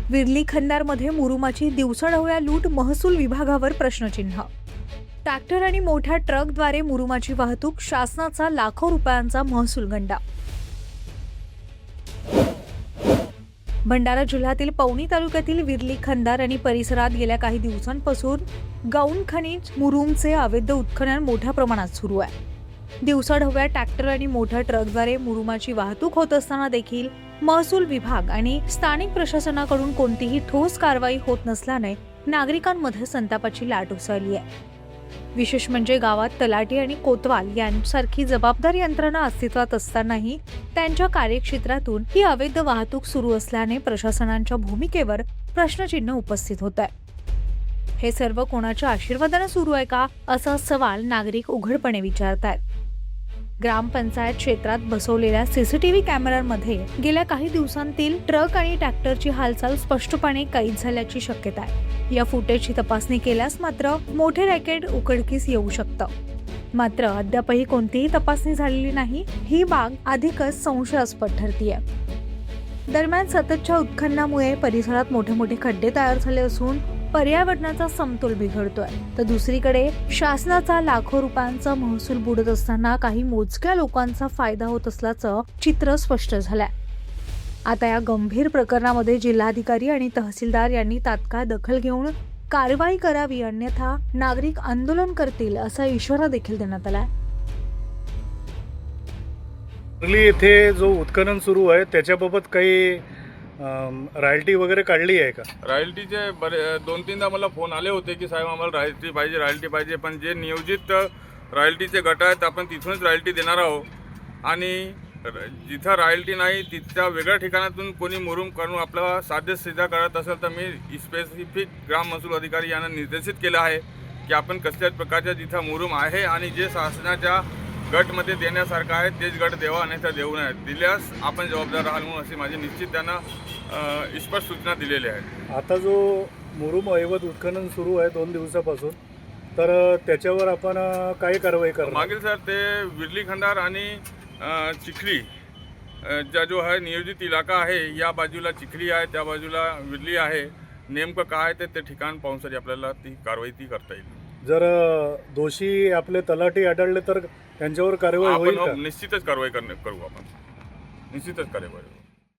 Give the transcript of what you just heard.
विर्ली खंदारमध्ये मुरुमाची दिवसाढवळ्या लूट, महसूल विभागावर प्रश्नचिन्ह। ट्रॅक्टर आणि मोठ्या ट्रकद्वारे मुरुमाची वाहतूक, शासनाचा लाखो रुपयांचा महसूल गंडा। भंडारा जिल्ह्यातील पवनी तालुक्यातील विर्ली खंदार आणि परिसरात गेल्या काही दिवसांपासून गौण खनिज मुरुमचे अवैध उत्खनन मोठ्या प्रमाणात सुरू आहे। दिवसाढवळ्या ट्रॅक्टर आणि मोठ्या ट्रकद्वारे मुरुमाची वाहतूक होत असताना देखील महसूल विभाग आणि स्थानिक प्रशासनाकडून कोणतीही ठोस कारवाई होत नसल्याने नागरिकांमध्ये संतापाची लाट उसळली आहे। विशेष म्हणजे गावात तलाठी आणि कोतवाल यांसारखी जबाबदार यंत्रणा अस्तित्वात असतानाही त्यांच्या कार्यक्षेत्रातून ही अवैध वाहतूक सुरू असल्याने प्रशासनाच्या भूमिकेवर प्रश्नचिन्ह उपस्थित होत आहे। हे सर्व कोणाच्या आशीर्वादाने सुरू आहे का, असा सवाल नागरिक उघडपणे विचारतायत। ग्रामपंचायत क्षेत्रात बसवलेल्या सीसीटीव्ही कॅमेऱ्यांमध्ये गेल्या काही दिवसांतील ट्रक आणि ट्रॅक्टरची हालचाल स्पष्टपणे कैद झाल्याची शक्यता आहे। या फुटेजची तपासणी केल्यास मात्र मोठे रॅकेट उघडकीस येऊ शकतं। मात्र अद्यापही कोणतीही तपासणी झालेली नाही, ही बाब अधिकच संशयास्पद ठरतीये। दरम्यान सततच्या उत्खननामुळे परिसरात मोठे खड्डे तयार झाले असून पर्यावरणाचा समतोल बिघडतोय, तर दुसरीकडे शासनाचा लाखो रुपयांचा महसूल बुडत असताना काही मोजक्या लोकांचा फायदा होत असल्याचं चित्र स्पष्ट झालंय। आता या गंभीर प्रकरणामध्ये जिल्हाधिकारी आणि तहसीलदार यांनी तात्काळ दखल घेऊन कारवाई करावी, अन्यथा नागरिक आंदोलन करतील असा इशारा देखील देण्यात आलाय। विर्ली येथे जो उत्खनन सुरू आहे त्याच्याबाबत काही रॉयल्टी वगैरे काढली आहे का? रॉयल्टीचे दोन तीनदा मला फोन आले होते की साहेब आम्हाला रॉयल्टी पाहिजे, पण जे नियोजित रॉयल्टीचे गट आहेत आपण तिथूनच रॉयल्टी देणार आहोत आणि जिथं रॉयल्टी नाही तिथल्या वेगळ्या ठिकाणातून कोणी मुरुम करून आपला साध्यसिद्ध करत असेल तर मी स्पेसिफिक ग्राम महसूल अधिकारी यांना निर्देशित केलं आहे की आपण कसल्याच प्रकारच्या जिथं मुरुम आहे आणि जे शासनाच्या गटमध्ये देण्यासारखं आहे तेच गट देवा, अन्यथा देऊ नये। दिल्यास आपण जबाबदार राहाल म्हणून अशी माझी निश्चित त्यांना स्पष्ट सूचना दिलेल्या आहेत। आता जो मुरुम अवैध उत्खनन सुरू आहे 2 दिवसापासून, तर त्याच्यावर आपण काय कारवाई करणार? मागील सर ते विर्ली खंदार आणि चिखली ज्या जो आहे नियोजित इलाका आहे, या बाजूला चिखली आहे, त्या बाजूला विर्ली आहे, नेमकं काय ते ठिकाण पाहून आपल्याला ती कारवाई करता येईल। जर दोषी आपले तलाठी आढळले तर त्यांच्यावर कारवाई होईल का? निश्चितच कारवाई करू आपण, निश्चितच कारवाई।